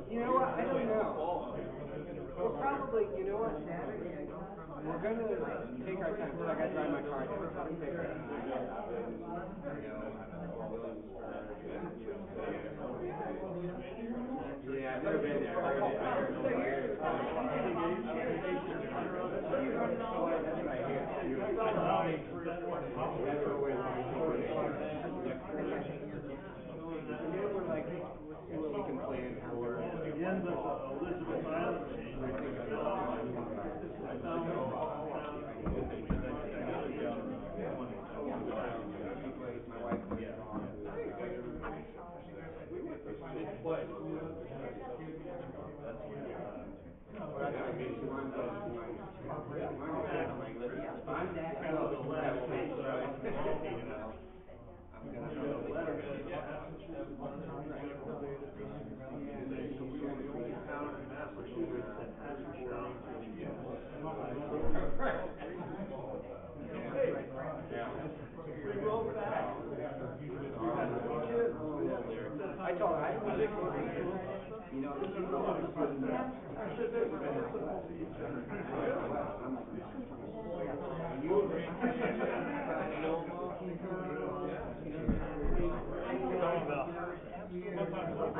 You know what? I don't know. We're probably, you know what, Saturday I go from, we're going to take our time, because I got to drive my car down. We're going to take our time. Yeah, I've never been there. I heard it.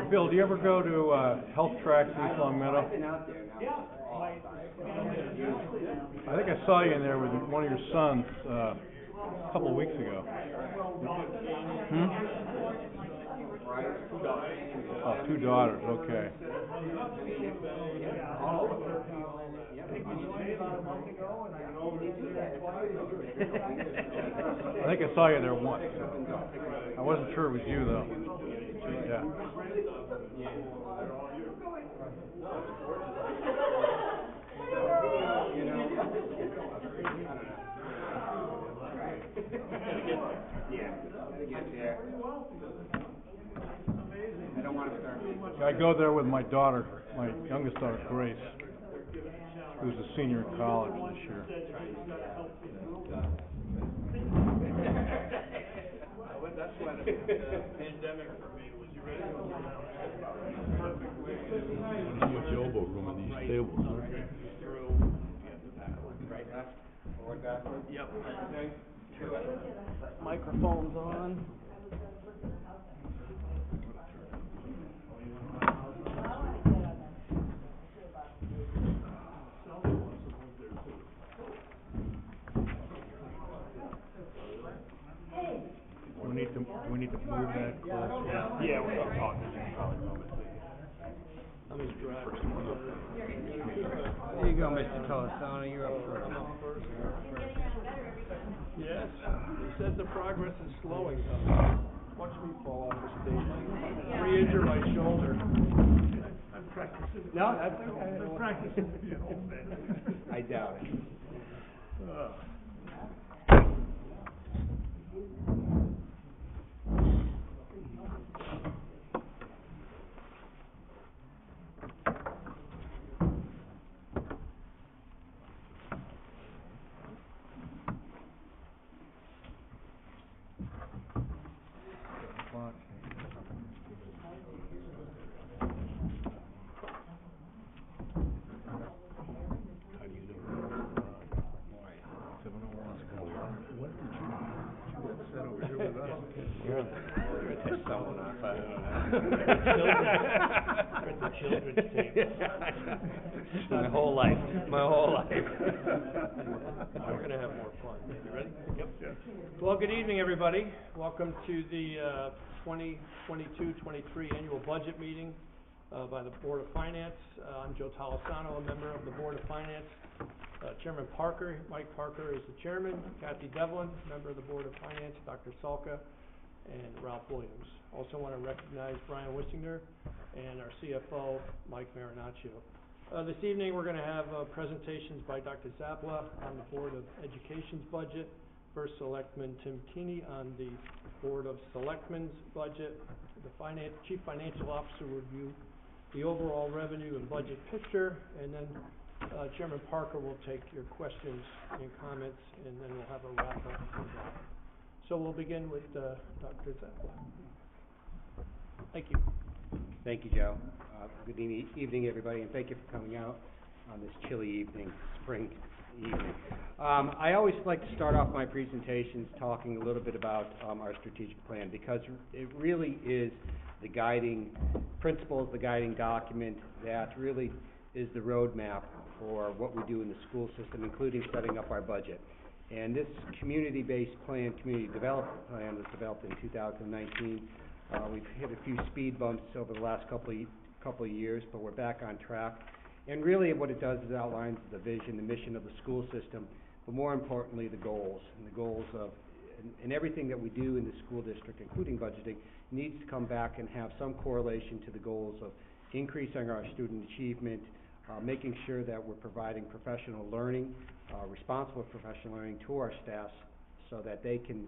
Bill, do you ever go to Health Tracks East Long Meadow? I think I saw you in there with one of your sons a couple of weeks ago. Oh, 2 daughters, okay. I think I saw you there once. I wasn't sure it was you, though. Yeah. I go there with my daughter, my youngest daughter, Grace, who's a senior in college this year. That's why the pandemic for me was you ready to go down. Perfect way to Too much elbow room in these tables, huh? through, you have to backward. Right, left, forward, backward. Yep. Microphone's on. We need to move that closer. Yeah, we're not talking. I'm just driving. There you go, Mr. Tolasano. You're up first. I'm up first. Yes. He says the progress is slowing. Watch me fall off the stage. Re-injure my shoulder. I'm practicing. No, that's okay. I'm practicing to be an old man. I doubt it. My whole life. We're going to have more fun. You ready? Yep. Yeah. Well, good evening, everybody. Welcome to the 2022-23 annual budget meeting by the Board of Finance. I'm Joe Tolasano, a member of the Board of Finance. Chairman Parker, Mike Parker is the chairman. Kathy Devlin, member of the Board of Finance. Dr. Salka and Ralph Williams. Also want to recognize Brian Wissinger and our CFO, Mike Marinaccio. This evening we're going to have presentations by Dr. Zapla on the Board of Education's budget, First Selectman Tim Keeney on the Board of Selectmen's budget. The Chief Financial Officer will review the overall revenue and budget picture, and then Chairman Parker will take your questions and comments, and then we'll have a wrap-up. So we'll begin with Dr. Zeppelin. Thank you. Thank you, Joe. Good evening, everybody, and thank you for coming out on this chilly evening, spring evening. I always like to start off my presentations talking a little bit about our strategic plan, because it really is the guiding principles, the guiding document that really is the roadmap for what we do in the school system, including setting up our budget. And this community-based plan, community development plan, was developed in 2019. We've hit a few speed bumps over the last couple of years, but we're back on track. And really what it does is outlines the vision, the mission of the school system, but more importantly, the goals. And the goals of, and everything that we do in the school district, including budgeting, needs to come back and have some correlation to the goals of increasing our student achievement, making sure that we're providing professional learning, responsible professional learning to our staffs so that they can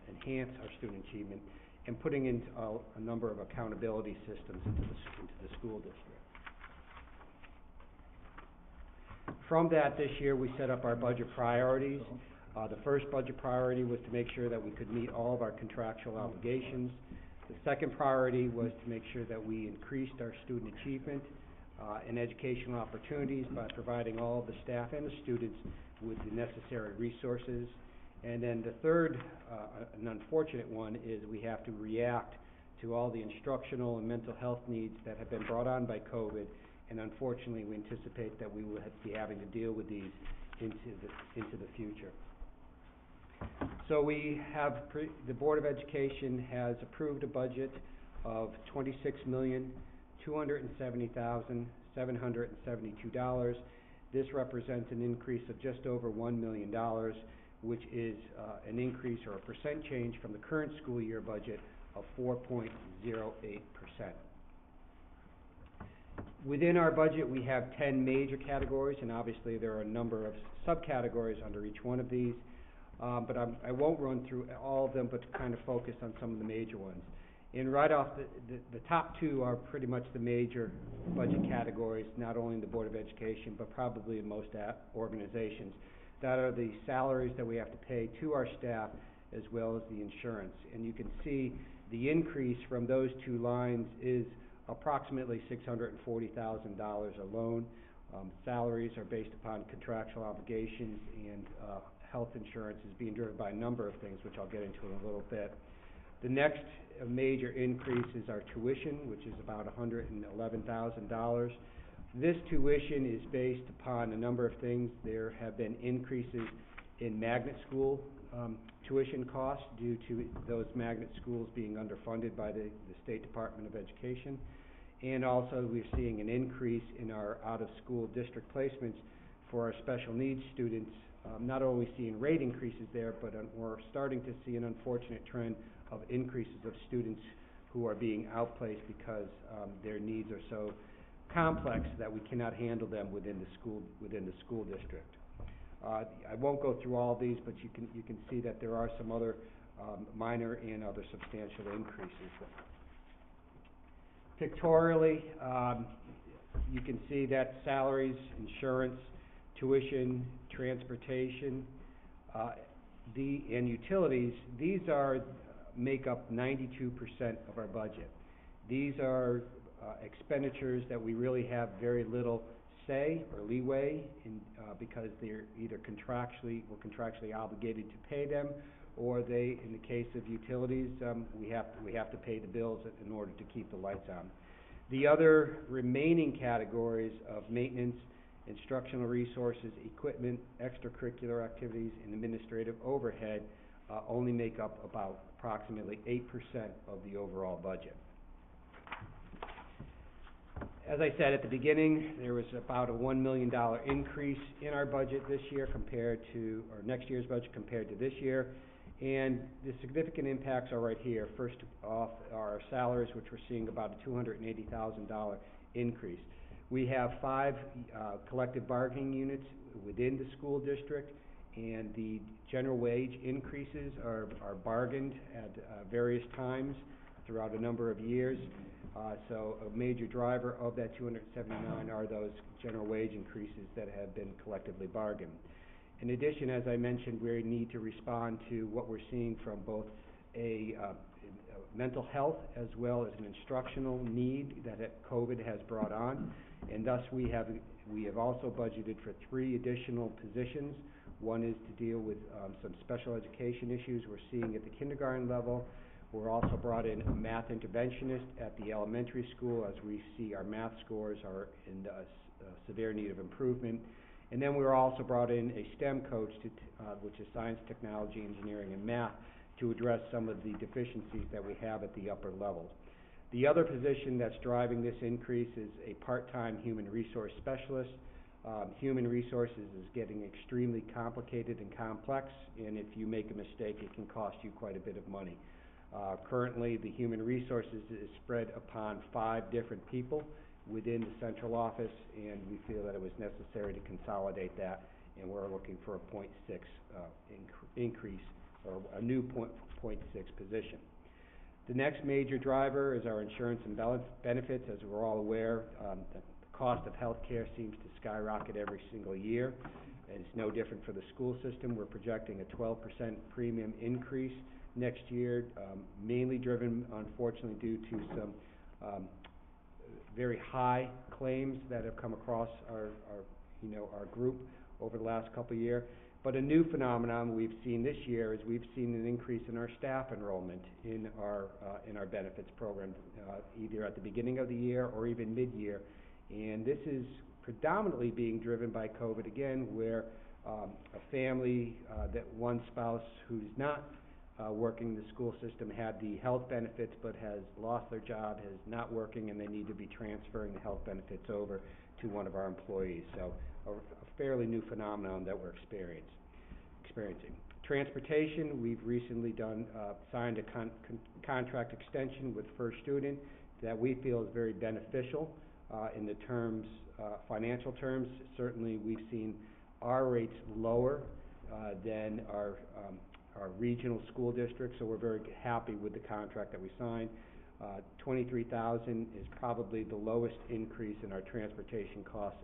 enhance our student achievement, and putting in a number of accountability systems into the school district. From that, this year we set up our budget priorities. The first budget priority was to make sure that we could meet all of our contractual obligations. The second priority was to make sure that we increased our student achievement and educational opportunities by providing all of the staff and the students with the necessary resources. And then the third, an unfortunate one, is we have to react to all the instructional and mental health needs that have been brought on by COVID, and unfortunately we anticipate that we will be having to deal with these into the future. So we have, the Board of Education has approved a budget of $26,270,772. This represents an increase of just over $1 million, which is an increase or a percent change from the current school year budget of 4.08%. Within our budget, we have 10 major categories, and obviously there are a number of subcategories under each one of these, but I won't run through all of them, but to kind of focus on some of the major ones. And right off, the top two are pretty much the major budget categories, not only in the Board of Education, but probably in most organizations. That are the salaries that we have to pay to our staff, as well as the insurance. And you can see the increase from those two lines is approximately $640,000 alone. Salaries are based upon contractual obligations, and health insurance is being driven by a number of things, which I'll get into in a little bit. The next major increase is our tuition, which is about $111,000. This tuition is based upon a number of things. There have been increases in magnet school tuition costs due to those magnet schools being underfunded by the State Department of Education. And also we're seeing an increase in our out-of-school district placements for our special needs students. Not only seeing rate increases there, but we're starting to see an unfortunate trend of increases of students who are being outplaced because their needs are so complex that we cannot handle them within the school district. I won't go through all these, but you can see that there are some other minor and other substantial increases. Pictorially, you can see that salaries, insurance, tuition, transportation, and utilities, these make up 92% of our budget. These are expenditures that we really have very little say or leeway in, because they're either we're contractually obligated to pay them, or they, in the case of utilities, we have to pay the bills in order to keep the lights on. The other remaining categories of maintenance, instructional resources, equipment, extracurricular activities, and administrative overhead only make up about approximately 8% of the overall budget. As I said at the beginning, there was about a $1 million increase in our budget this year or next year's budget compared to this year. And the significant impacts are right here. First off, our salaries, which we're seeing about a $280,000 increase. We have 5 collective bargaining units within the school district, and the general wage increases are bargained at various times throughout a number of years. So a major driver of that $279 are those general wage increases that have been collectively bargained. In addition, as I mentioned, we need to respond to what we're seeing from both a mental health as well as an instructional need that COVID has brought on, and thus we have also budgeted for 3 additional positions. One is to deal with some special education issues we're seeing at the kindergarten level. We're also brought in a math interventionist at the elementary school, as we see our math scores are in severe need of improvement. And then we were also brought in a STEM coach, which is science, technology, engineering, and math, to address some of the deficiencies that we have at the upper levels. The other position that's driving this increase is a part-time human resource specialist. Human resources is getting extremely complicated and complex, and if you make a mistake, it can cost you quite a bit of money. Currently, the human resources is spread upon 5 different people within the central office, and we feel that it was necessary to consolidate that, and we're looking for a 0.6 increase, or a new 0.6 position. The next major driver is our insurance and benefits. As we're all aware, the cost of health care seems to skyrocket every single year, and it's no different for the school system. We're projecting a 12% premium increase next year, mainly driven, unfortunately, due to some very high claims that have come across our group over the last couple of years. But a new phenomenon we've seen this year is we've seen an increase in our staff enrollment in our benefits program, either at the beginning of the year or even mid-year. And this is predominantly being driven by COVID again, where a family that one spouse who's not working in the school system had the health benefits but has lost their job, is not working, and they need to be transferring the health benefits over to one of our employees. So a fairly new phenomenon that we're experiencing. Transportation, we've recently signed a contract extension with First Student that we feel is very beneficial in the terms, financial terms. Certainly we've seen our rates lower than our regional school districts, so we're very happy with the contract that we signed. $23,000 is probably the lowest increase in our transportation costs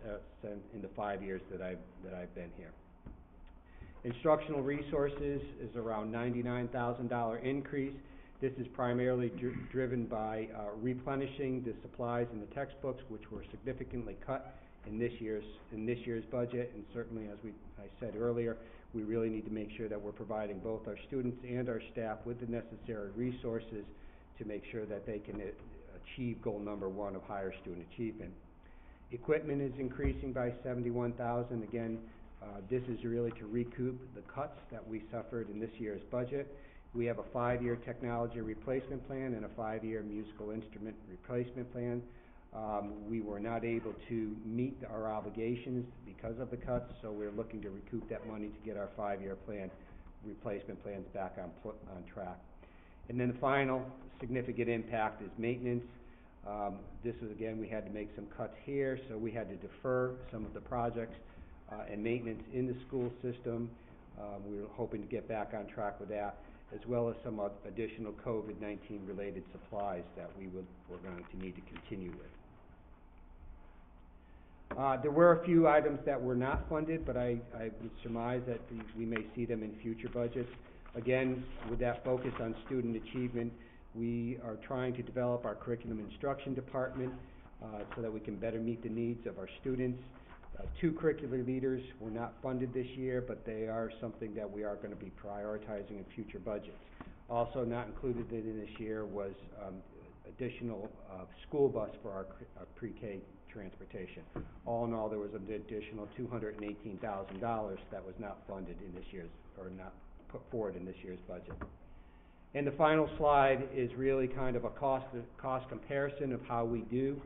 in the 5 years that I've been here. Instructional Resources is around $99,000 increase. This is primarily driven by replenishing the supplies and the textbooks, which were significantly cut in this year's budget, and certainly, as I said earlier, we really need to make sure that we're providing both our students and our staff with the necessary resources to make sure that they can achieve goal number 1 of higher student achievement. Equipment is increasing by $71,000. Again, this is really to recoup the cuts that we suffered in this year's budget. We have a 5-year technology replacement plan and a 5-year musical instrument replacement plan. We were not able to meet our obligations because of the cuts, so we're looking to recoup that money to get our 5-year replacement plans back on track. And then the final significant impact is maintenance. This is, again, we had to make some cuts here, so we had to defer some of the projects and maintenance in the school system. We were hoping to get back on track with that, as well as some additional COVID-19 related supplies that we're going to need to continue with. There were a few items that were not funded, but I would surmise that we may see them in future budgets. Again, with that focus on student achievement, we are trying to develop our curriculum instruction department so that we can better meet the needs of our students. 2 curricular leaders were not funded this year, but they are something that we are going to be prioritizing in future budgets. Also not included in this year was additional school bus for our pre-K transportation. All in all, there was an additional $218,000 that was not funded in this year's, or not put forward in this year's budget. And the final slide is really kind of a cost comparison of how we do.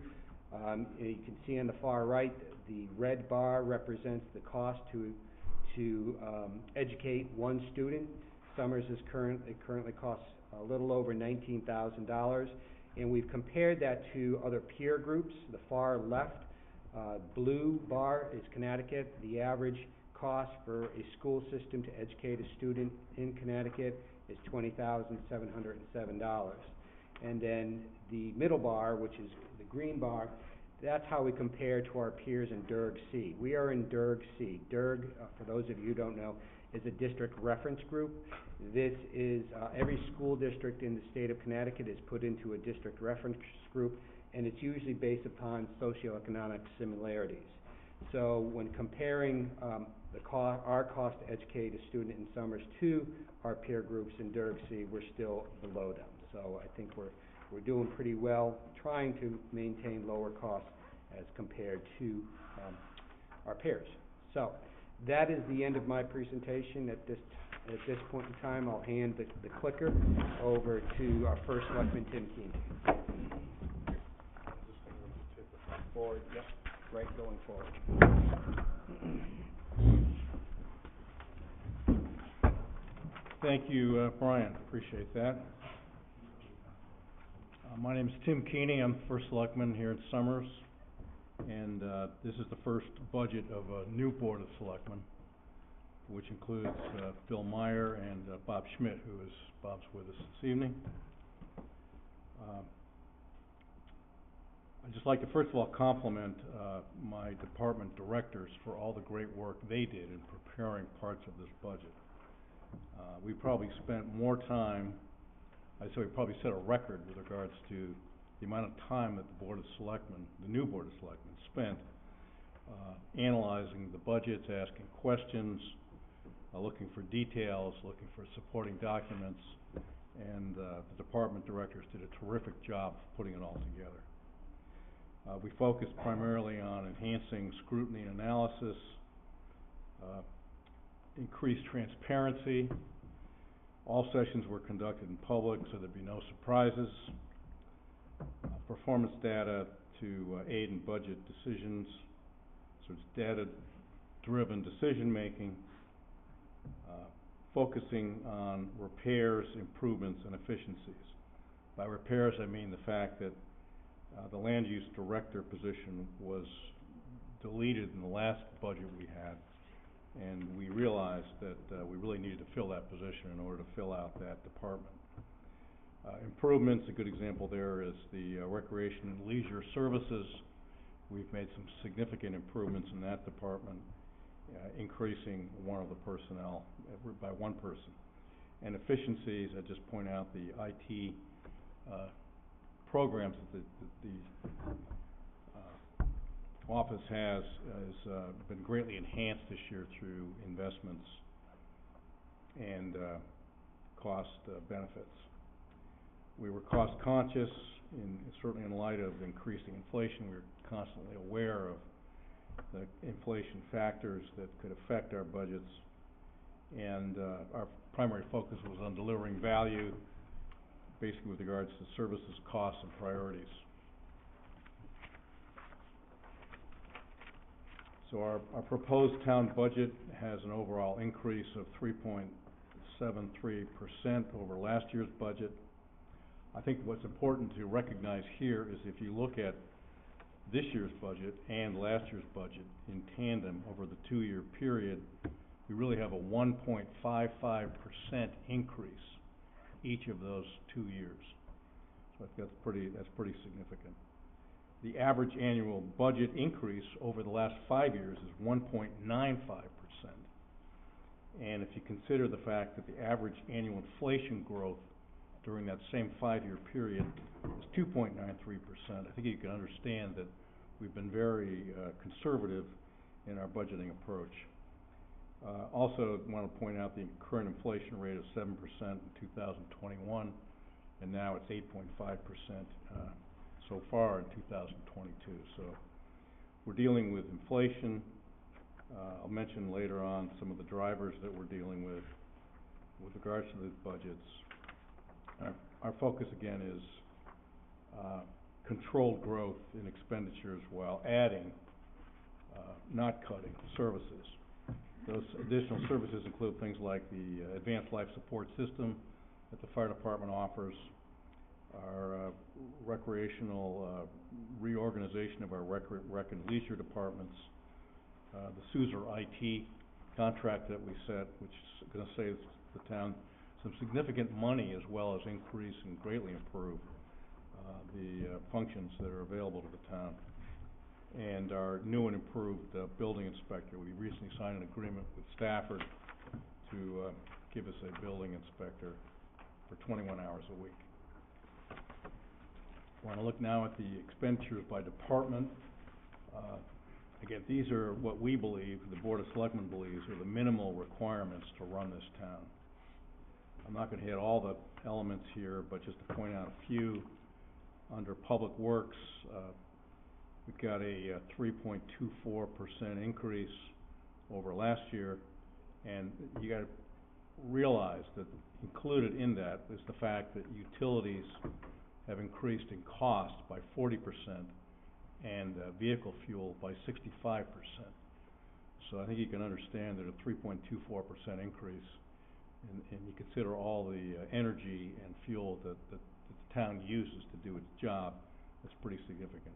You can see on the far right, the red bar represents the cost to educate one student. Summers currently costs a little over $19,000, and we've compared that to other peer groups. The far left blue bar is Connecticut. The average cost for a school system to educate a student in Connecticut is $20,707. And then the middle bar, which is the green bar, That's how we compare to our peers in DIRG C. We are in DIRG C. DIRG, for those of you who don't know, is a district reference group. This is, every school district in the state of Connecticut is put into a district reference group, and it's usually based upon socioeconomic similarities. So when comparing our cost to educate a student in Summers to our peer groups in DIRG C, we're still below them. So I think we're doing pretty well, trying to maintain lower costs as compared to our peers. So that is the end of my presentation. At this point in time, I'll hand the clicker over to our first selectman, Tim Keeney. Forward, yep, right, going forward. Thank you, Brian. Appreciate that. My name is Tim Keeney. I'm first selectman here in Summers, and this is the first budget of a new board of selectmen, which includes Bill Meyer and Bob Schmidt, Bob's with us this evening. I'd just like to first of all compliment my department directors for all the great work they did in preparing parts of this budget. We probably spent more time, I'd say we probably set a record with regards to the amount of time that the Board of Selectmen, the new Board of Selectmen, spent analyzing the budgets, asking questions, looking for details, looking for supporting documents, and the department directors did a terrific job putting it all together. We focused primarily on enhancing scrutiny and analysis, increased transparency. All sessions were conducted in public so there'd be no surprises. Performance data to aid in budget decisions, so it's data-driven decision-making, focusing on repairs, improvements, and efficiencies. By repairs, I mean the fact that the land use director position was deleted in the last budget we had, and we realized that we really needed to fill that position in order to fill out that department. Improvements, a good example there is the recreation and leisure services. We've made some significant improvements in that department, increasing one of the personnel by one person. And efficiencies, I just point out the IT programs that the office has been greatly enhanced this year through investments and cost benefits. We were cost conscious, certainly in light of increasing inflation. We were constantly aware of the inflation factors that could affect our budgets, and our primary focus was on delivering value, basically with regards to services, costs, and priorities. So our proposed town budget has an overall increase of 3.73% over last year's budget. I think what's important to recognize here is if you look at this year's budget and last year's budget in tandem over the 2-year period, we really have a 1.55% increase each of those 2 years. So that's pretty significant. The average annual budget increase over the last 5 years is 1.95%. And if you consider the fact that the average annual inflation growth during that same 5-year period is 2.93%, I think you can understand that we've been very conservative in our budgeting approach. Also want to point out the current inflation rate of 7% in 2021, and now it's 8.5% so far in 2022. So we're dealing with inflation. I'll mention later on some of the drivers that we're dealing with regards to the budgets. Our focus again is controlled growth in expenditures while adding, not cutting, services. Those additional services include things like the advanced life support system that the fire department offers, our recreational reorganization of our rec and leisure departments, the SUSER IT contract that we set, which is going to save the town some significant money as well as increase and greatly improve the functions that are available to the town. and our new and improved, building inspector. We recently signed an agreement with Stafford to, give us a building inspector for 21 hours a week. Want to look now at the expenditures by department. Again, these are what we believe, the Board of Selectmen believes, are the minimal requirements to run this town. I'm not gonna hit all the elements here, but just to point out a few. Under Public Works, we've got a 3.24% increase over last year, and you gotta realize that included in that is the fact that utilities have increased in cost by 40%, and vehicle fuel by 65%. So I think you can understand that a 3.24% increase, and you consider all the energy and fuel that the town uses to do its job, that's pretty significant.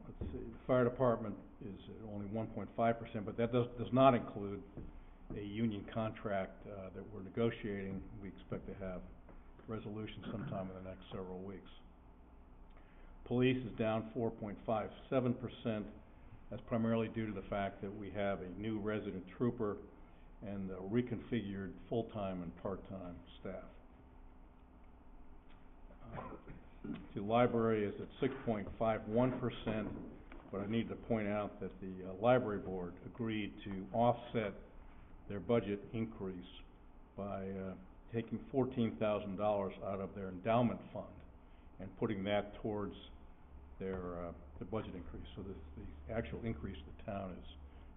Let's see, the fire department is at only 1.5%, but that does not include a union contract that we're negotiating. We expect to have resolution sometime in the next several weeks. Police is down 4.57%. That's primarily due to the fact that we have a new resident trooper and reconfigured full-time and part-time staff. The library is at 6.51%, but I need to point out that the library board agreed to offset their budget increase by taking $14,000 out of their endowment fund and putting that towards their budget increase. So the actual increase to the town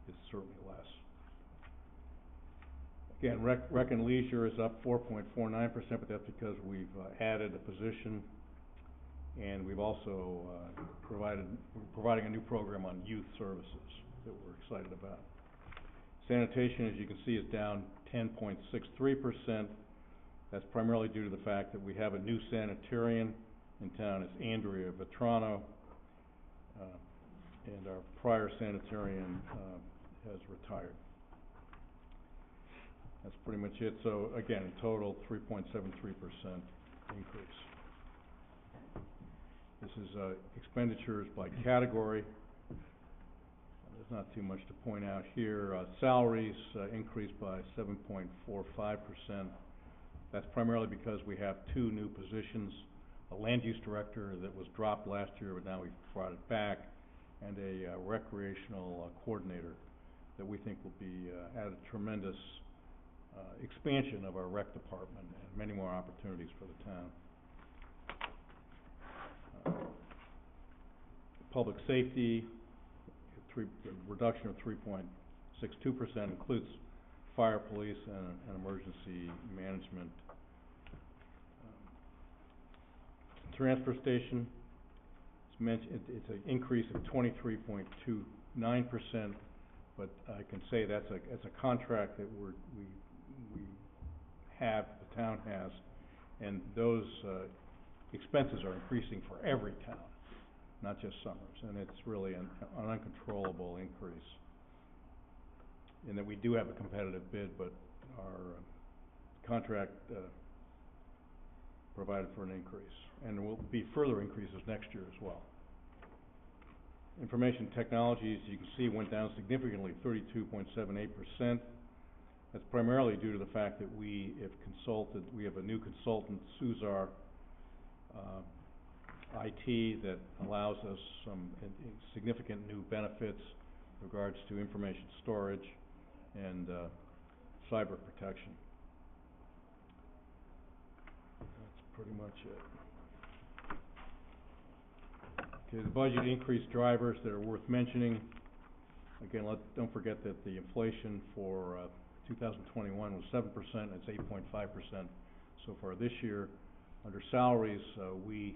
is certainly less. Again, rec and leisure is up 4.49%, but that's because we've added a position, and we've also providing a new program on youth services that we're excited about. Sanitation, as you can see, is down 10.63%. That's primarily due to the fact that we have a new sanitarian in town. It's Andrea Vetrano, and our prior sanitarian has retired. That's pretty much it. So again, in total, 3.73% increase. This is expenditures by category. There's not too much to point out here. Salaries increased by 7.45%. That's primarily because we have two new positions, a land use director that was dropped last year, but now we've brought it back, and a recreational coordinator that we think will be at a tremendous expansion of our rec department and many more opportunities for the town. Public safety, a reduction of 3.62% includes fire, police, and emergency management. Transfer station, it's an increase of 23.29%, but I can say that's a contract that we have, the town has, and those expenses are increasing for every town, not just Summers, and it's really an uncontrollable increase. In that we do have a competitive bid, but our contract provided for an increase, and there will be further increases next year as well. Information technologies, you can see, went down significantly, 32.78%. That's primarily due to the fact that we have a new consultant, Suzar IT, that allows us some significant new benefits with regards to information storage and cyber protection. That's pretty much it. Okay, the budget increase drivers that are worth mentioning. Again, don't forget that the inflation for 2021 was 7%, it's 8.5% so far this year. Under salaries, we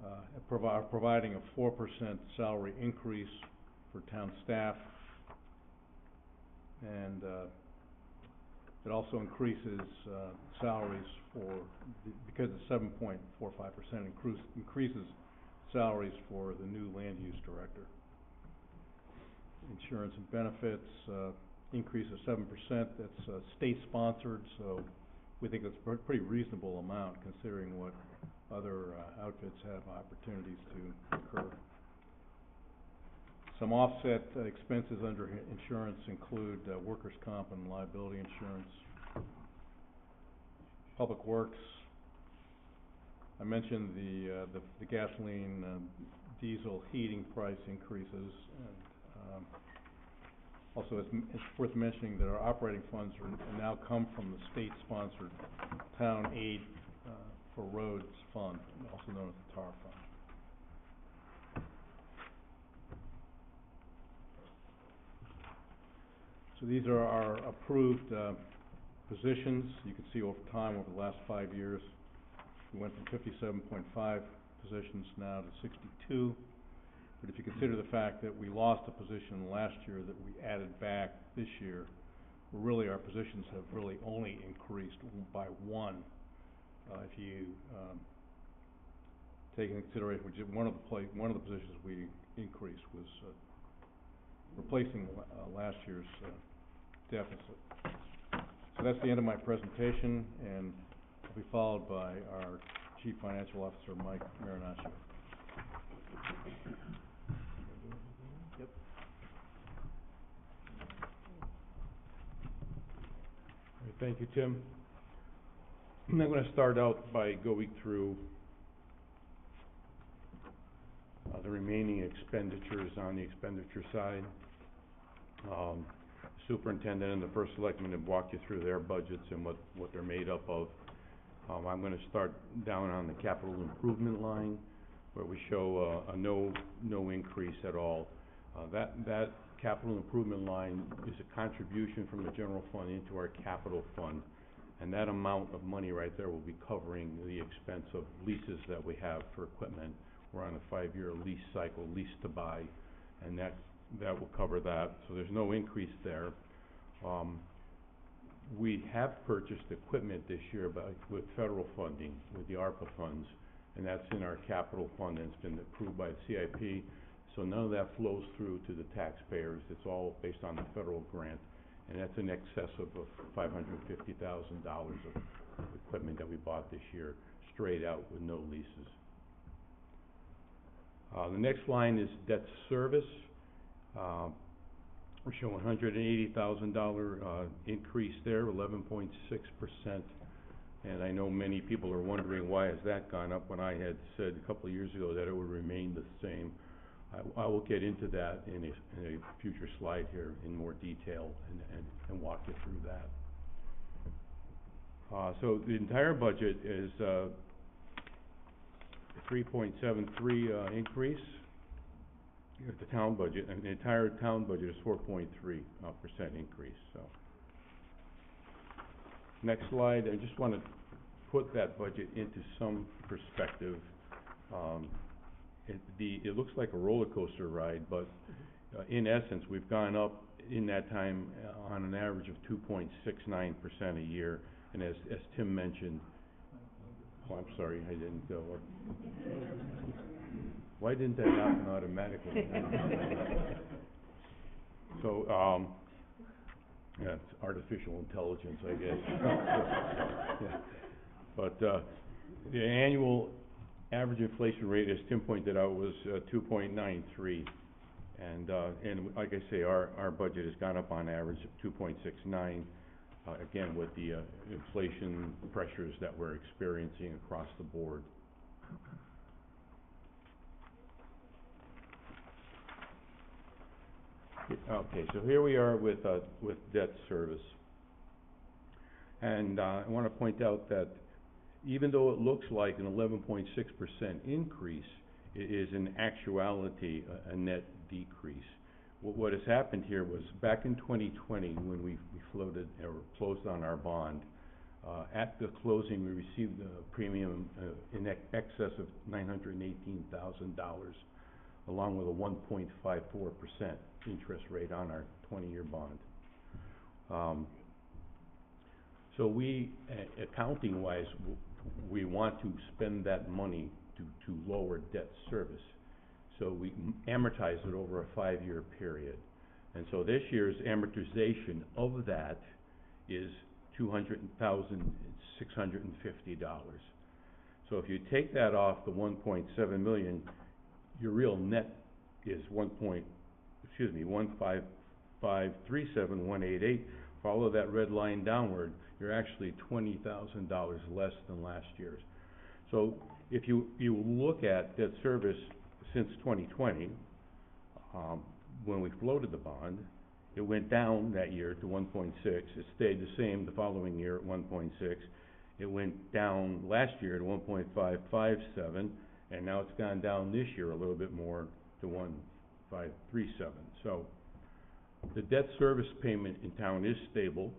are providing a 4% salary increase for town staff, and it also increases salaries because it's 7.45%, increases salaries for the new land use director. Insurance and benefits, increase of 7%. That's state sponsored, so we think it's a pretty reasonable amount considering what other outfits have opportunities to incur. Some offset expenses under insurance include workers' comp and liability insurance, public works. I mentioned the gasoline, diesel heating price increases, and also it's worth mentioning that our operating funds now come from the state-sponsored Town Aid for Roads Fund, also known as the TAR Fund. So these are our approved positions. You can see over time, over the last 5 years, we went from 57.5 positions now to 62. But if you consider the fact that we lost a position last year that we added back this year, really our positions have really only increased by one. If you take into consideration, which one of the positions we increased was replacing last year's deficit. So that's the end of my presentation, and I'll be followed by our Chief Financial Officer, Mike Marinaccio. Yep. All right, thank you, Tim. I'm going to start out by going through the remaining expenditures on the expenditure side. Superintendent and the first selectman have walked you through their budgets and what they're made up of. I'm going to start down on the capital improvement line, where we show a no increase at all. That capital improvement line is a contribution from the general fund into our capital fund, and that amount of money right there will be covering the expense of leases that we have for equipment. We're on a 5-year lease cycle, lease to buy, and that will cover that. So there's no increase there. We have purchased equipment this year with federal funding, with the ARPA funds, and that's in our capital fund, and it's been approved by the CIP. So none of that flows through to the taxpayers. It's all based on the federal grant, and that's in excess of $550,000 of equipment that we bought this year, straight out with no leases. The next line is debt service. We're showing $180,000 increase there, 11.6%. And I know many people are wondering, why has that gone up, when I had said a couple of years ago that it would remain the same. I will get into that in a future slide here in more detail and walk you through that. So the entire budget is a 3.73 increase. The town budget, and the entire town budget is 4.3% increase. So, next slide. I just want to put that budget into some perspective. It looks like a roller coaster ride, but in essence, we've gone up in that time on an average of 2.69% a year. And as Tim mentioned, oh, I'm sorry, I didn't go up. Why didn't that happen automatically? So, yeah, it's artificial intelligence, I guess. Yeah. But the annual average inflation rate, as Tim pointed out, was 2.93, and like I say, our budget has gone up on average of 2.69. Again, with the inflation pressures that we're experiencing across the board. Okay, so here we are with debt service, and I want to point out that even though it looks like an 11.6% increase, it is in actuality a net decrease. What has happened here was back in 2020, when we floated or closed on our bond, at the closing we received a premium in excess of $918,000, along with a 1.54% interest rate on our 20-year bond. So we, accounting-wise, we want to spend that money to lower debt service. So we amortize it over a 5-year period. And so this year's amortization of that is $200,650. So if you take that off the 1.7 million, your real net is 155,37188. Follow that red line downward, you're actually $20,000 less than last year's. So if you look at debt service since 2020, when we floated the bond, it went down that year to 1.6. It stayed the same the following year at 1.6. It went down last year to 1.557, and now it's gone down this year a little bit more to 1.537. So the debt service payment in town is stable.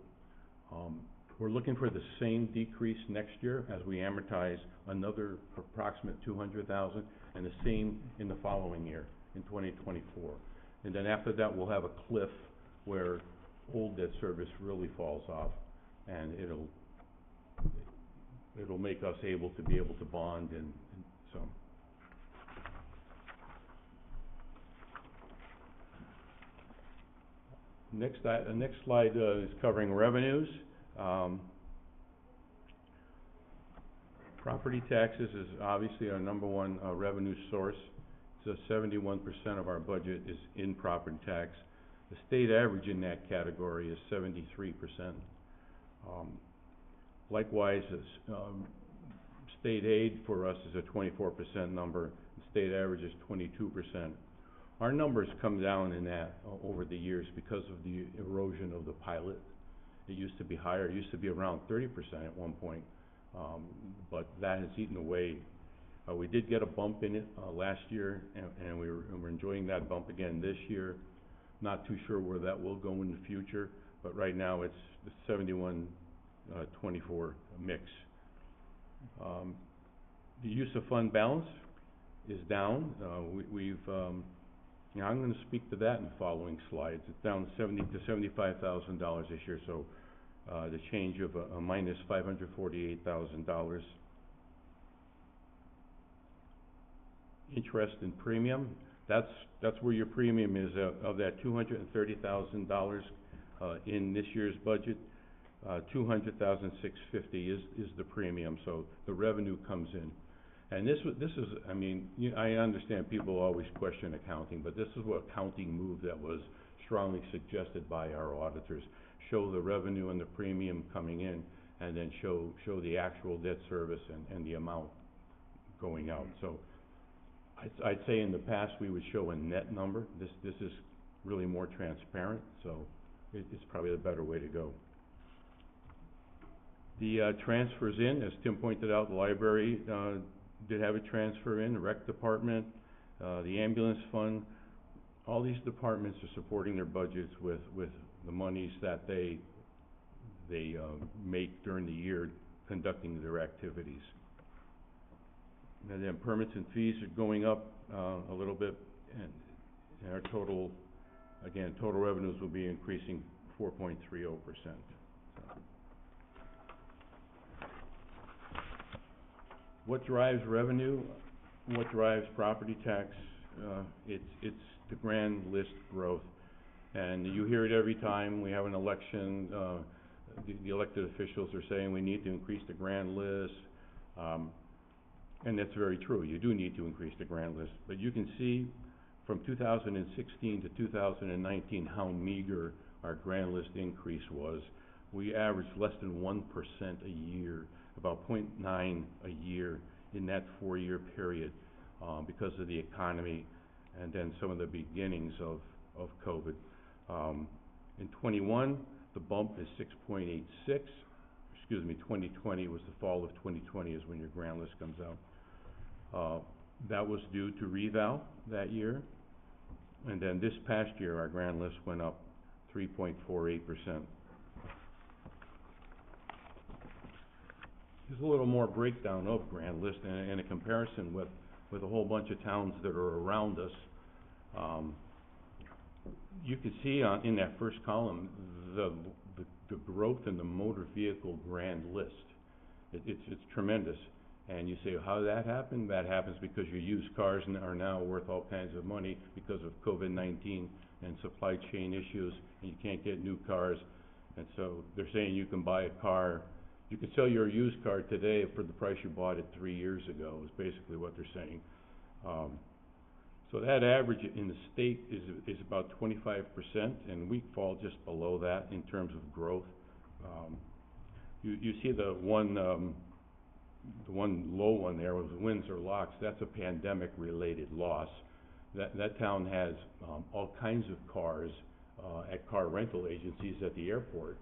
We're looking for the same decrease next year as we amortize another approximate $200,000, and the same in the following year, in 2024. And then after that, we'll have a cliff where old debt service really falls off, and it'll make us able to bond, and so. The next slide is covering revenues. Property taxes is obviously our number one revenue source. So 71% of our budget is in property tax. The state average in that category is 73%. Likewise, state aid for us is a 24% number. The state average is 22%. Our numbers come down in that over the years because of the erosion of the pilot. It used to be higher. It used to be around 30% at one point, but that has eaten away. We did get a bump in it last year, and we're enjoying that bump again this year. Not too sure where that will go in the future, but right now it's the 71-24 mix. The use of fund balance is down. I'm going to speak to that in the following slides. It's down $70,000 to $75,000 this year, so the change of a minus $548,000. Interest and premium, that's where your premium is. Of that $230,000 in this year's budget, $200,650 is the premium, so the revenue comes in. And this is, I mean, I understand people always question accounting, but this is what accounting move that was strongly suggested by our auditors. Show the revenue and the premium coming in, and then show the actual debt service and the amount going out. So I'd say in the past we would show a net number. This is really more transparent, so it's probably the better way to go. The transfers in, as Tim pointed out, the library did have a transfer in, the rec department, the ambulance fund. All these departments are supporting their budgets with the monies that they make during the year conducting their activities. And then permits and fees are going up a little bit, and our total revenues will be increasing 4.30%. What drives revenue? What drives property tax? It's the grand list growth, and you hear it every time we have an election. The elected officials are saying we need to increase the grand list, and that's very true. You do need to increase the grand list, but you can see from 2016 to 2019 how meager our grand list increase was. We averaged less than 1% a year, about 0.9 a year in that 4-year period because of the economy and then some of the beginnings of COVID. In 21, the bump is 6.86. Excuse me, 2020 was the fall of 2020 is when your grand list comes out. That was due to reval that year. And then this past year, our grand list went up 3.48%. There's a little more breakdown of grand list and a comparison with a whole bunch of towns that are around us. You can see in that first column the growth in the motor vehicle grand list. It's tremendous. And you say, how did that happen? That happens because your used cars are now worth all kinds of money because of COVID-19 and supply chain issues, and you can't get new cars. And so they're saying you can buy a car, you can sell your used car today for the price you bought it 3 years ago, is basically what they're saying. So that average in the state is about 25%, and we fall just below that in terms of growth. You see the one low one there was Windsor Locks. That's a pandemic-related loss. That town has all kinds of cars at car rental agencies at the airport.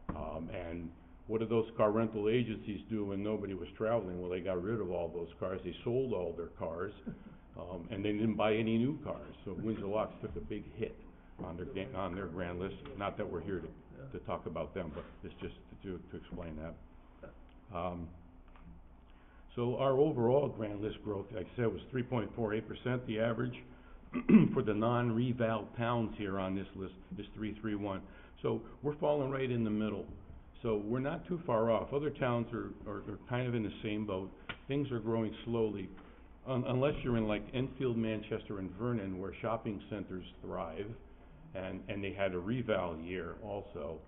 And what did those car rental agencies do when nobody was traveling? Well, they got rid of all those cars. They sold all their cars, and they didn't buy any new cars. So Windsor Locks took a big hit on their grand list. Not that we're here to talk about them, but it's just to explain that. So our overall grand list growth, like I said, was 3.48%. The average for the non-reval towns here on this list is 3.31. So we're falling right in the middle. So we're not too far off. Other towns are kind of in the same boat. Things are growing slowly, unless you're in like Enfield, Manchester, and Vernon, where shopping centers thrive, and they had a reval year also,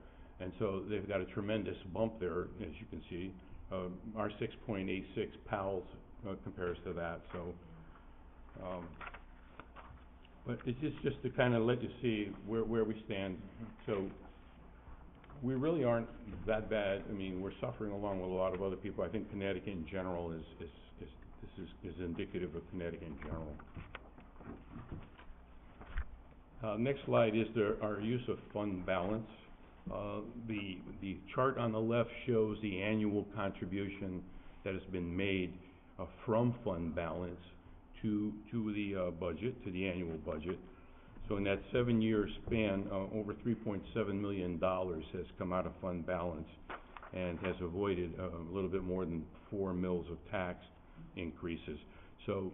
and so they've got a tremendous bump there, as you can see. Our 6.86 PALS compares to that. So, but it's just to kind of let you see where we stand. So we really aren't that bad. I mean, we're suffering along with a lot of other people. I think Connecticut in general is indicative of Connecticut in general. Next slide is our use of fund balance. The chart on the left shows the annual contribution that has been made from fund balance to the budget, to the annual budget. So in that 7-year span, over $3.7 million has come out of fund balance and has avoided a little bit more than 4 mils of tax increases. So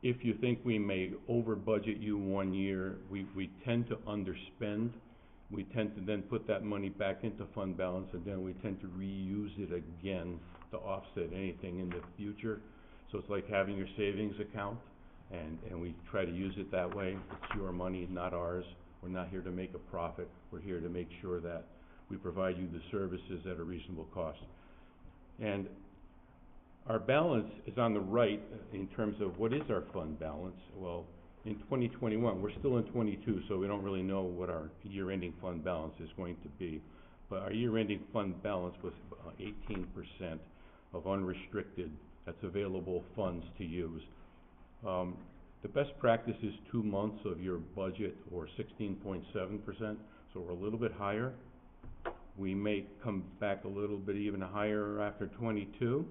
if you think we may over budget you 1 year, we tend to underspend. We tend to then put that money back into fund balance, and then we tend to reuse it again to offset anything in the future. So it's like having your savings account, and we try to use it that way. It's your money, not ours. We're not here to make a profit. We're here to make sure that we provide you the services at a reasonable cost. And our balance is on the right in terms of what is our fund balance. Well, in 2021, we're still in 22, so we don't really know what our year-ending fund balance is going to be. But our year-ending fund balance was 18% of unrestricted, that's available funds to use. The best practice is 2 months of your budget, or 16.7%, so we're a little bit higher. We may come back a little bit even higher after 22,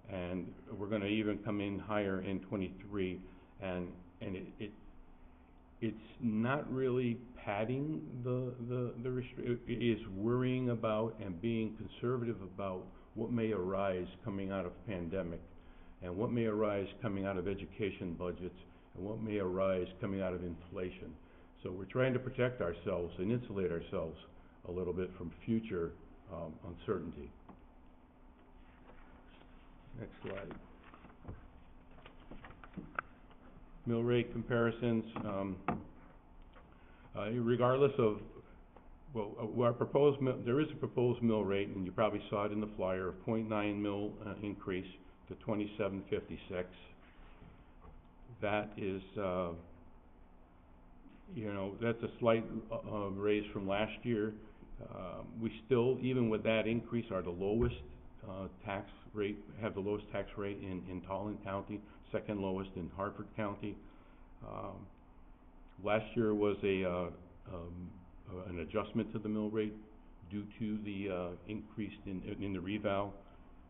and we're going to even come in higher in 23, and it's not really padding it is worrying about and being conservative about what may arise coming out of pandemic, and what may arise coming out of education budgets, and what may arise coming out of inflation. So we're trying to protect ourselves and insulate ourselves a little bit from future uncertainty. Next slide. Mill rate comparisons. Regardless of, our proposed mill, there is a proposed mill rate, and you probably saw it in the flyer, of 0.9 mil increase to 27.56. That is, that's a slight raise from last year. We still, even with that increase, are the lowest tax rate, have the lowest tax rate in Tallinn County, second lowest in Hartford County. Last year was an adjustment to the mill rate due to the increase in the reval.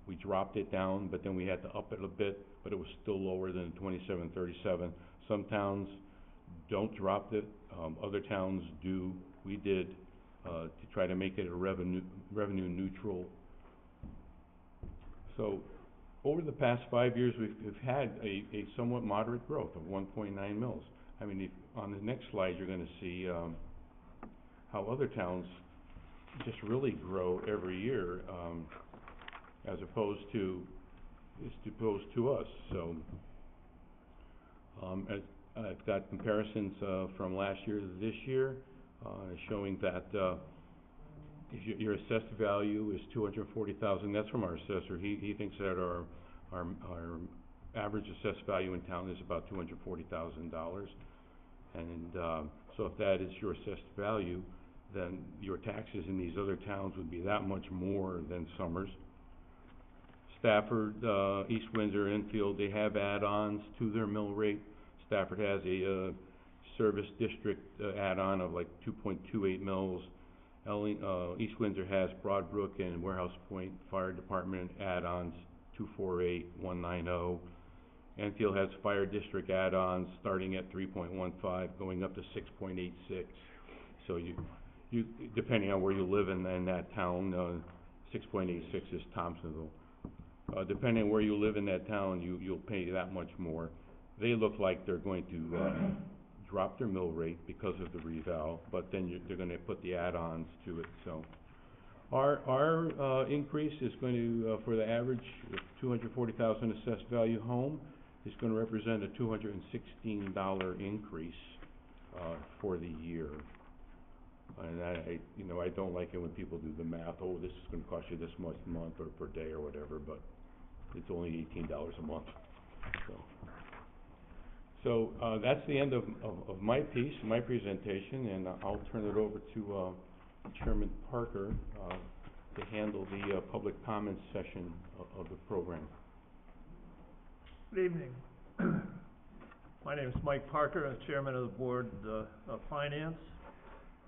We dropped it down, but then we had to up it a bit, but it was still lower than 27.37. Some towns don't drop it, other towns do. We did to try to make it a revenue neutral. So over the past 5 years, we've had a somewhat moderate growth of 1.9 mils. I mean, on the next slide, you're going to see how other towns just really grow every year, as opposed to us. So I've got comparisons from last year to this year, showing that if your assessed value is $240,000, that's from our assessor. He thinks that our average assessed value in town is about $240,000. And, so if that is your assessed value, then your taxes in these other towns would be that much more than Summers. Stafford, East Windsor, Enfield, they have add-ons to their mill rate. Stafford has a, service district, add-on of like 2.28 mils. East Windsor has Broadbrook and Warehouse Point Fire Department add-ons, 248, 190. Enfield has fire district add-ons starting at 3.15, going up to 6.86. So you depending on where you live in that town, 6.86 is Thompsonville. Depending on where you live in that town, you'll pay that much more. They look like they're going to drop their mill rate because of the reval, but then they're going to put the add-ons to it. So our increase is going to, for the average $240,000 assessed value home, is going to represent a $216 increase for the year. And I don't like it when people do the math. Oh, this is going to cost you this much a month or per day or whatever, but it's only $18 a month. So that's the end of my piece, my presentation, and I'll turn it over to Chairman Parker to handle the public comments session of the program. Good evening. My name is Mike Parker. I'm Chairman of the Board of Finance.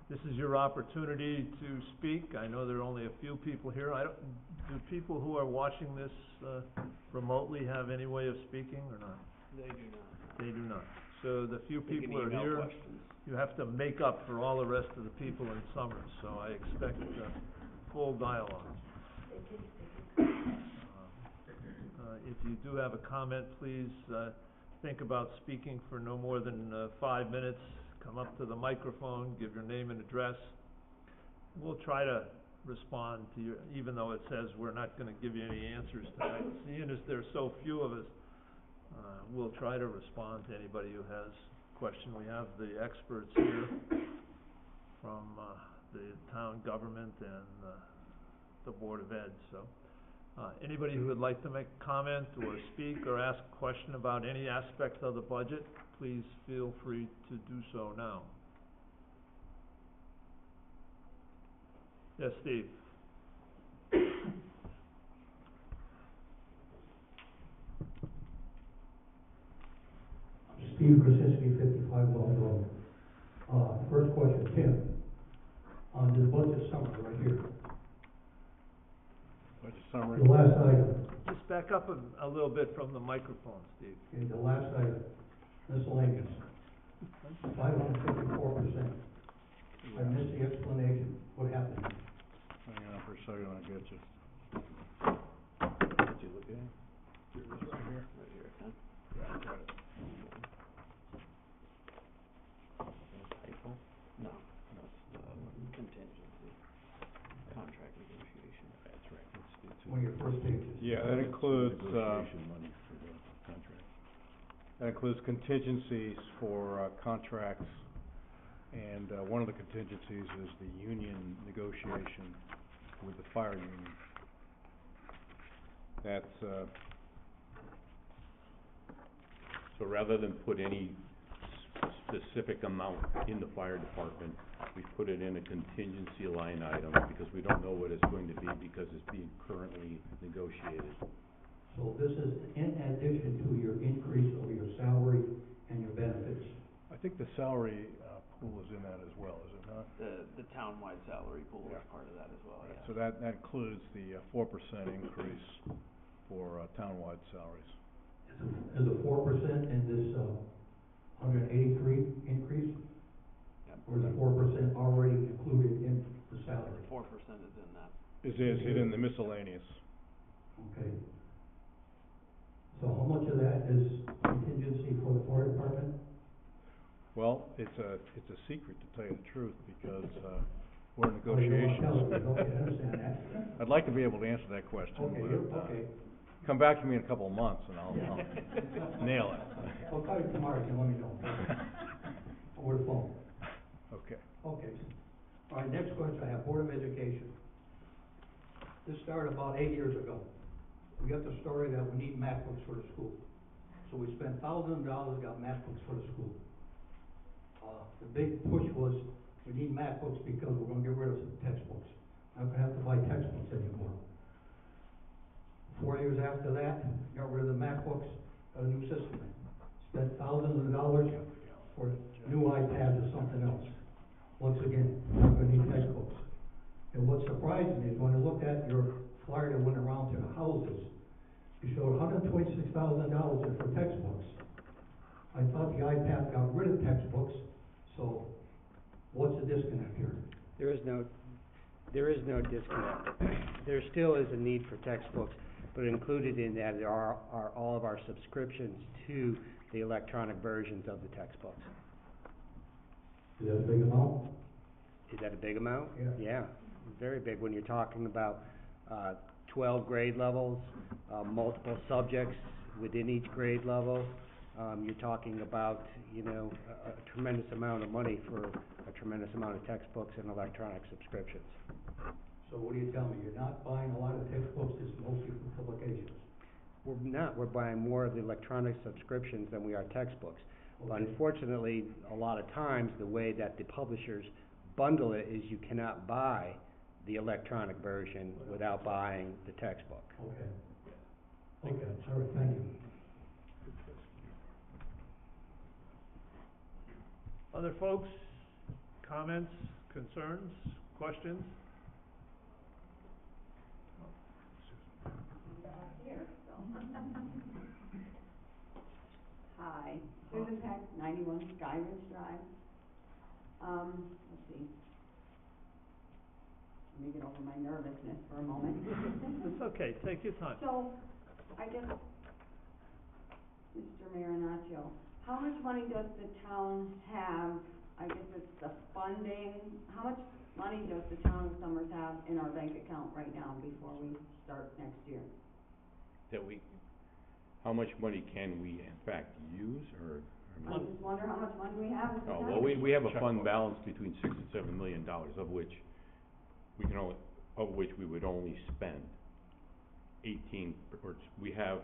This is your opportunity to speak. I know there are only a few people here. Do people who are watching this remotely have any way of speaking or not? They do not. They do not. So the few people who are here, you have to make up for all the rest of the people in Summers. So I expect full dialogue. If you do have a comment, please think about speaking for no more than 5 minutes. Come up to the microphone, give your name and address. We'll try to respond to you, even though it says we're not going to give you any answers tonight. Seeing as there's so few of us, we'll try to respond to anybody who has a question. We have the experts here from the town government and the Board of Ed. So anybody who would like to make a comment or speak or ask a question about any aspect of the budget, please feel free to do so now. Yes, Steve. Steve Krasinski, 55 Long Road. First question, Tim. On this budget summary right here. Budget summary. The last item. Just back up a little bit from the microphone, Steve. Okay, the last item, miscellaneous. 554%. I missed the explanation. What happened? Hang on for a second, I'll get you. Did you look at it? Right here. Right here, huh? Yeah, I got it. Typo? No, that's contingency, contract negotiation. That's right. It's One of your first pages. Yeah, that includes, negotiation money for the contract. that includes contingencies for contracts, and one of the contingencies is the union negotiation with the fire union. That's, So rather than put any specific amount in the fire department, we put it in a contingency line item because we don't know what it's going to be because it's being currently negotiated. So this is in addition to your increase of your salary and your benefits. I think the salary pool is in that as well, is it not? The town-wide salary pool is Yeah. part of that as well, yeah. So that includes the 4% increase for townwide salaries. Is a 4% in this 183 increase? Yep. Or is the 4% already included in the salary? 4% is in that. Is it in the miscellaneous? Okay. So how much of that is contingency for the fire department? Well, it's a secret, to tell you the truth, because we're in Oh, you don't wanna tell negotiations. us. Okay, I understand that. I'd like to be able to answer that question, Okay, but okay. come back to me in a couple of months and I'll nail it. I'll call you tomorrow and let me know. Over the phone. Okay. Okay. All right, next question I have, Board of Education. This started about 8 years ago. We got the story that we need math books for the school. So we spent thousands of dollars, got math books for the school. The big push was, we need math books because we're gonna get rid of some textbooks. Not gonna have to buy textbooks anymore. 4 years after that, got rid of the math books, got a new system in. Spent thousands of dollars for new iPads or something else. Once again, not gonna need textbooks. And what surprised me is when I looked at your flyer that went around to the houses, you showed $126,000 for textbooks. I thought the iPad got rid of textbooks, so what's the disconnect here? There is no disconnect. There still is a need for textbooks, but included in that are all of our subscriptions to the electronic versions of the textbooks. Is that a big amount? Is that a big amount? Yeah. Yeah, very big when you're talking about 12 grade levels, multiple subjects within each grade level. You're talking about, a tremendous amount of money for a tremendous amount of textbooks and electronic subscriptions. So what do you tell me? You're not buying a lot of textbooks, it's mostly for publications? We're buying more of the electronic subscriptions than we are textbooks. But Okay. unfortunately, a lot of times, the way that the publishers bundle it is you cannot buy the electronic version without buying the textbook. Okay. Okay, all right, thank you. Other folks, comments, concerns, questions? Hi, Susan Peck, 91 Skyridge Drive. Let's see. Let me get over my nervousness for a moment. It's okay, take your time. So, I guess, Mr. Marinaccio, how much money does the town have, I guess it's the funding, how much money does the town of Somers have in our bank account right now before we start next year? How much money can we in fact use, or? I just wonder how much money we have as a town. Well, we have a fund balance between $6 and $7 million, of which we would only spend 18, or we have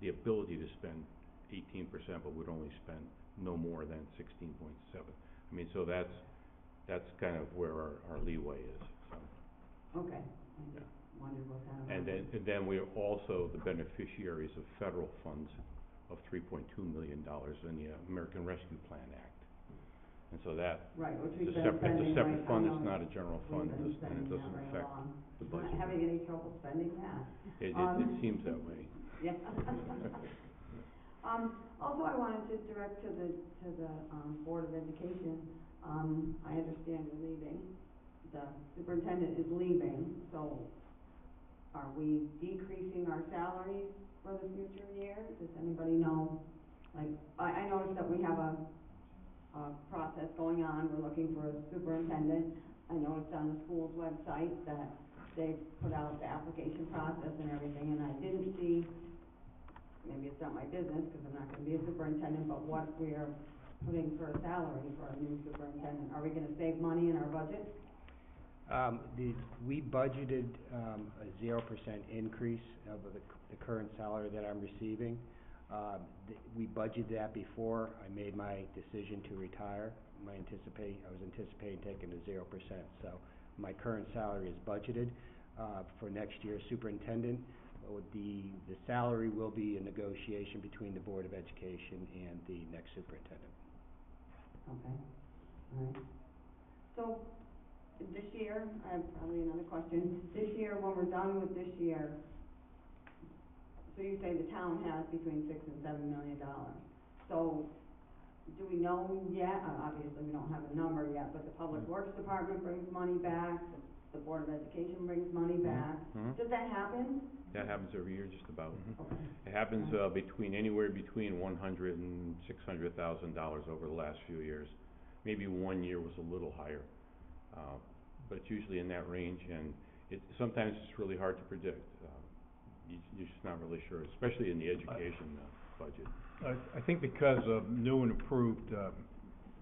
the ability to spend 18%, but would only spend no more than 16.7. I mean, so that's kind of where our leeway is, so. Okay, I just wondered what kind of. And then we're also the beneficiaries of federal funds of $3.2 million in the American Rescue Plan Act. And so that, Right, which it's we've a been separate spending, fund, I it's know not a general fund, we've been and it spending doesn't that right affect along. the budget. Not having any trouble spending that. It seems that way. Yeah. Also, I wanted to direct to the Board of Education, I understand you're leaving, the superintendent is leaving, so are we decreasing our salaries for the future year? Does anybody know? Like, I noticed that we have a process going on, we're looking for a superintendent. I noticed on the school's website that they put out the application process and everything, and I didn't see, maybe it's not my business, because I'm not gonna be a superintendent, but what we're putting for a salary for a new superintendent. Are we gonna save money in our budget? We budgeted a 0% increase of the current salary that I'm receiving. We budgeted that before I made my decision to retire. I was anticipating taking the 0%, so my current salary is budgeted. For next year's superintendent, the salary will be a negotiation between the Board of Education and the next superintendent. Okay, all right. So, this year, I have probably another question. This year, when we're done with this year, so you say the town has between $6 and $7 million. So, do we know yet? Obviously, we don't have a number yet, but the Public Works Department brings money back, the Board of Education brings money back. Does that happen? That happens every year, just about. Okay. It happens anywhere between $100,000 and $600,000 over the last few years. Maybe 1 year was a little higher, but it's usually in that range, and sometimes it's really hard to predict. You're just not really sure, especially in the education budget. I think because of new and improved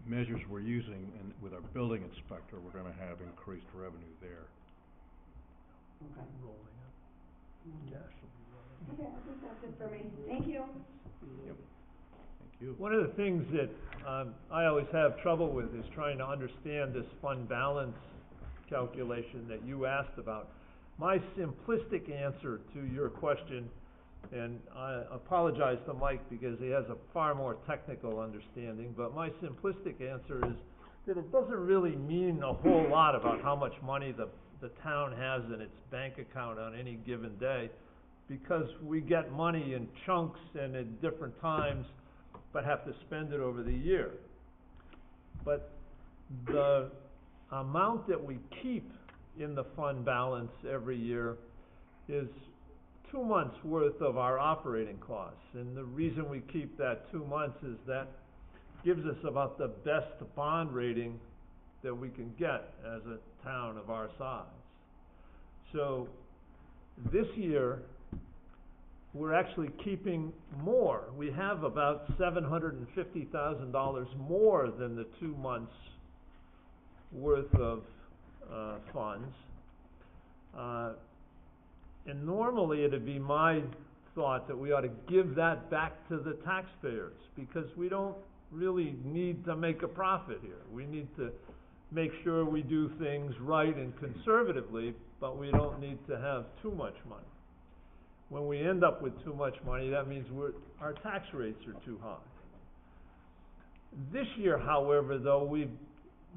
measures we're using and with our building inspector, we're gonna have increased revenue there. Okay. Rolling up. Mm. Cash will be rolling. Okay, I think that's it for me. Thank you. Thank you. One of the things that, I always have trouble with is trying to understand this fund balance calculation that you asked about. My simplistic answer to your question, and I apologize to Mike because he has a far more technical understanding, but my simplistic answer is that it doesn't really mean a whole lot about how much money the town has in its bank account on any given day, because we get money in chunks and at different times, but have to spend it over the year. But the amount that we keep in the fund balance every year is 2 months' worth of our operating costs. And the reason we keep that 2 months is that gives us about the best bond rating that we can get as a town of our size. So this year, we're actually keeping more. We have about $750,000 more than the 2 months worth of funds. And normally it'd be my thought that we ought to give that back to the taxpayers, because we don't really need to make a profit here. We need to make sure we do things right and conservatively, but we don't need to have too much money. When we end up with too much money, that means our tax rates are too high. This year, however, though,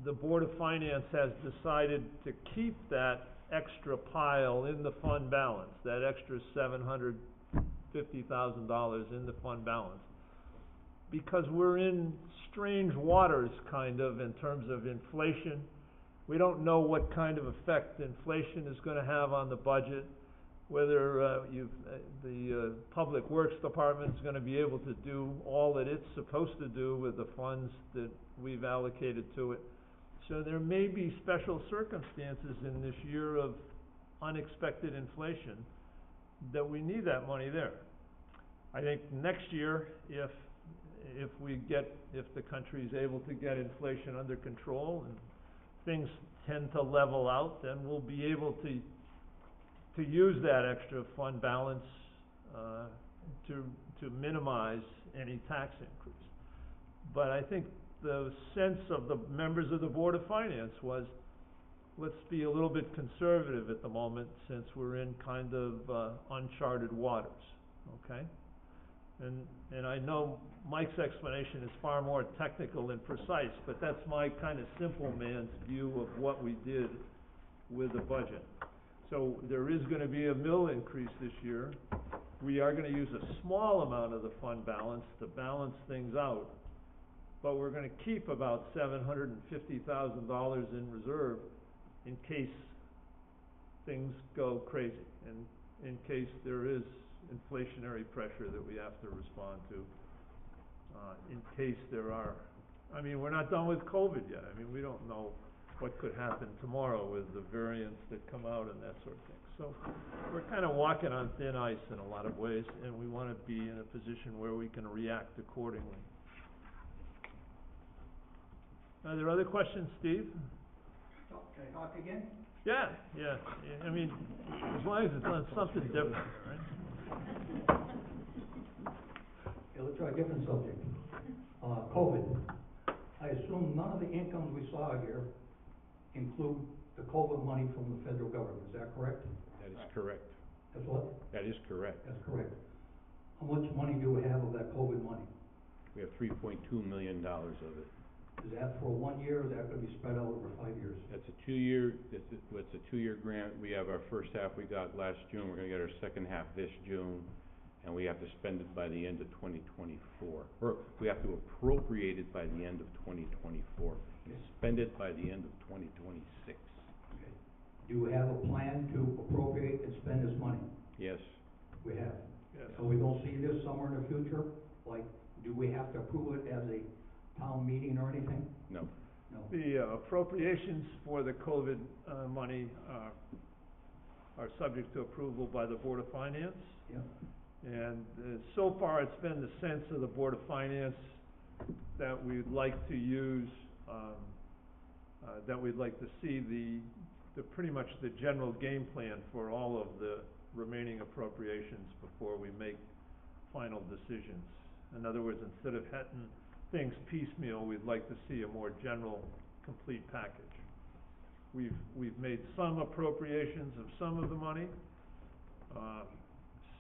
the Board of Finance has decided to keep that extra pile in the fund balance, that extra $750,000 in the fund balance, because we're in strange waters, kind of, in terms of inflation. We don't know what kind of effect inflation is going to have on the budget, whether the Public Works Department is going to be able to do all that it's supposed to do with the funds that we've allocated to it. So there may be special circumstances in this year of unexpected inflation that we need that money there. I think next year, if the country is able to get inflation under control and things tend to level out, then we'll be able to use that extra fund balance to minimize any tax increase. But I think the sense of the members of the Board of Finance was, let's be a little bit conservative at the moment, since we're in kind of uncharted waters, okay? And I know Mike's explanation is far more technical and precise, but that's my kind of simple man's view of what we did with the budget. So there is going to be a mill increase this year. We are going to use a small amount of the fund balance to balance things out, but we're going to keep about $750,000 in reserve in case things go crazy, and in case there is inflationary pressure that we have to respond to, in case there are, I mean, we're not done with COVID yet. I mean, we don't know what could happen tomorrow with the variants that come out and that sort of thing. So we're kind of walking on thin ice in a lot of ways, and we want to be in a position where we can react accordingly. Are there other questions, Steve? Can I talk again? Yeah. I mean, as long as it's on something different, right? Okay, let's try a different subject. COVID. I assume none of the incomes we saw here include the COVID money from the federal government. Is that correct? That is correct. That's what? That is correct. That's correct. How much money do we have of that COVID money? We have $3.2 million of it. Is that for 1 year, or is that gonna be spread out over 5 years? That's a 2-year, it's a 2-year grant. We have our first half we got last June, we're gonna get our second half this June, and we have to spend it by the end of 2024. Or we have to appropriate it by the end of 2024, and spend it by the end of 2026. Okay. Do we have a plan to appropriate and spend this money? Yes. We have. Yes. So we don't see this somewhere in the future? Like, do we have to approve it as a town meeting or anything? No. No. The appropriations for the COVID money are subject to approval by the Board of Finance. Yep. And so far, it's been the sense of the Board of Finance that we'd like to use, that we'd like to see the pretty much the general game plan for all of the remaining appropriations before we make final decisions. In other words, instead of having things piecemeal, we'd like to see a more general, complete package. We've made some appropriations of some of the money.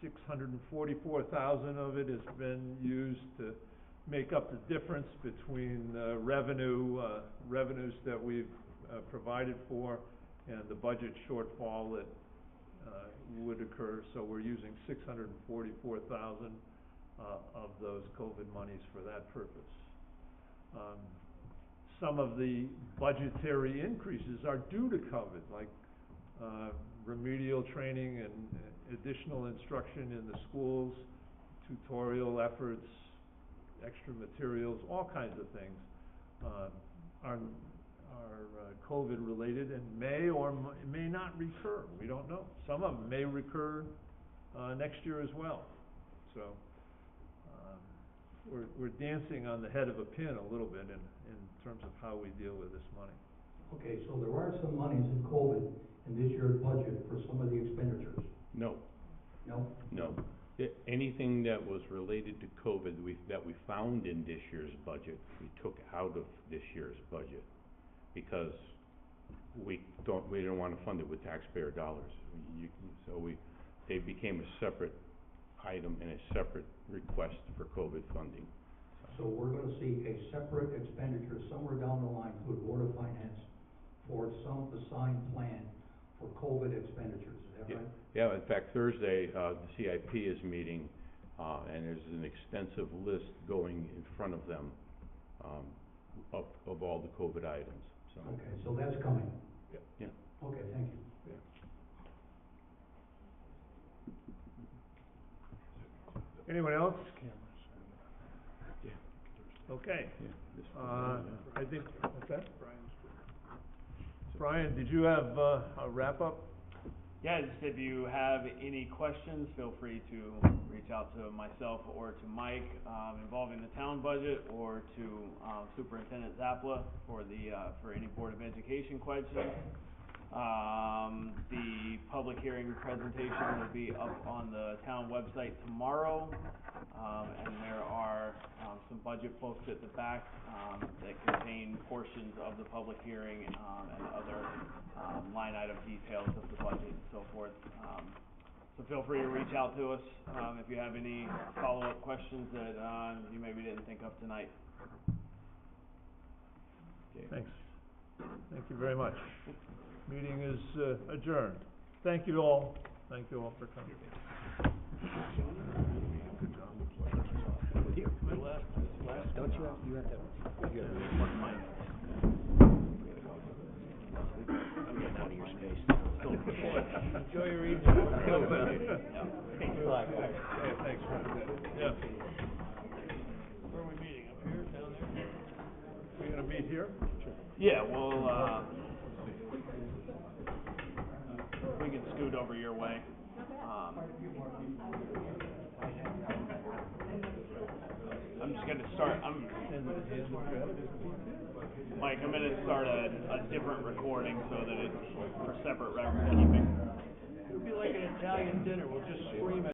$644,000 of it has been used to make up the difference between revenues that we've provided for and the budget shortfall that would occur. So we're using $644,000 of those COVID monies for that purpose. Some of the budgetary increases are due to COVID, like remedial training and additional instruction in the schools, tutorial efforts, extra materials, all kinds of things are COVID related and may or may not recur. We don't know. Some of them may recur next year as well. So we're dancing on the head of a pin a little bit in terms of how we deal with this money. Okay, so there are some monies in COVID in this year's budget for some of the expenditures? No. No? No. Anything that was related to COVID that we found in this year's budget, we took out of this year's budget because we didn't want to fund it with taxpayer dollars. They became a separate item and a separate request for COVID funding. So we're gonna see a separate expenditure somewhere down the line through the Board of Finance for some assigned plan for COVID expenditures, is that right? Yeah, in fact, Thursday, the CIP is meeting, and there's an extensive list going in front of them, of all the COVID items, so. Okay, so that's coming. Yeah. Okay, thank you. Anyone else? Okay. I think, what's that? Brian, did you have a wrap-up? Yeah, just if you have any questions, feel free to reach out to myself or to Mike involving the town budget, or to Superintendent Zapla for any Board of Education questions. The public hearing presentation will be up on the town website tomorrow, and there are some budget books at the back that contain portions of the public hearing and other line item details of the budget and so forth. So feel free to reach out to us if you have any follow-up questions that you maybe didn't think of tonight. Okay. Thanks. Thank you very much. Meeting is adjourned. Thank you all. Thank you all for coming. Don't you have to I'm getting out of your space. Enjoy your evening. Thanks a lot, guys. Yeah, thanks, Ron. Yeah. Where are we meeting, up here, down there? We're gonna meet here? Yeah, well, we can scoot over your way. I'm just gonna start. Mike, I'm gonna start a different recording so that it's for separate record keeping. It'll be like an Italian dinner, we'll just scream at